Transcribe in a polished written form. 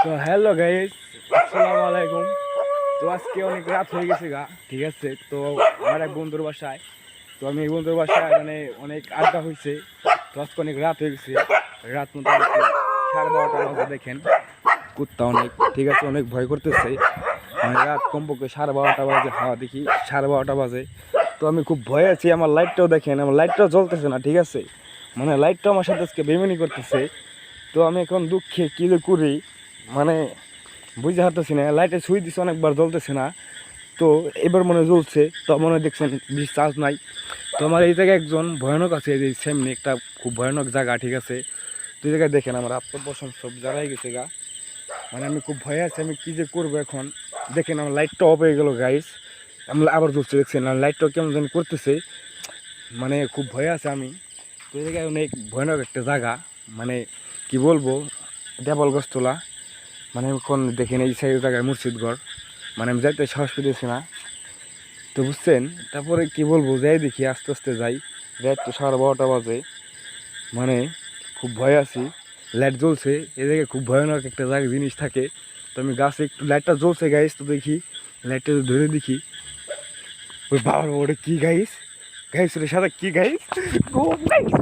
তো hello guys, আসসালামু আলাইকুম। তো আজকে অনেক রাত হয়ে গেছে ঠিক আছে। তো আমার এক বন্ধুর বাসায়, তো আমি এই বন্ধুর বাসায় মানে অনেক আড্ডা হয়েছে। তো আজকে অনেক রাত হয়ে গেছে, রাত মোটামুটি 12:30 বাজে। দেখেন কুত্তা অনেক, ঠিক আছে, অনেক ভয় করতেছে। মানে রাত কমপক্ষে 12:30 বাজে, হাওয়া দেখি 12:30 বাজে। তো আমি খুব ভয়ে আছি। আমার লাইটটাও দেখেন, আমার লাইটটাও জ্বলতেছে না, ঠিক আছে। মানে লাইটটাও আমার সাথে আজকে বেমানি করতেছে। তো আমি এখন দুঃখে কী যে করি, মানে বুঝতে পারতেছি না। লাইটে সুইচ দিচ্ছে, অনেকবার জ্বলতেছে না। তো এবার মনে হয় জ্বলছে, তো মনে হয় দেখছেন বেশি চার্জ নাই। তো আমার এই জায়গায় একজন ভয়ানক আছে, এই যে সামনে একটা খুব ভয়ানক জায়গা, ঠিক আছে। তো এই জায়গায় দেখেন আমার আত্মপোষণ সব জায়গায় গেছে মানে আমি খুব ভয়ে আছি, আমি কী যে করবো এখন। দেখেন আমার লাইটটা অফ হয়ে গেল গাইস, আমি আবার জ্বলছে, দেখছেন আর লাইটটাও কেমন জানি করতেছে। মানে খুব ভয়ে আছে আমি। তো এই জায়গায় অনেক ভয়ানক একটা জায়গা, মানে কি বলবো, ডেবল গাছতলা। মানে এখন দেখেন এই সাইড জায়গায় মুর্শিদগড়, মানে আমি যাইতে সাহস পেতেছি না। তো বুঝছেন, তারপরে কি বলবো, যাই দেখি, আস্তে আস্তে যাই। রাত তো 12:30 বাজে, মানে খুব ভয় আছি। লাইট জ্বলছে, এ জায়গায় খুব ভয়ানক একটা জায়গা জিনিস থাকে। তো আমি গাছে একটু লাইটটা জ্বলছে গাইস, তো দেখি লাইটটা ধরে দেখি, ওই বাবার ওটা কি গাইস, গাইস ওটা সাদা কি গাইস, ও গাইস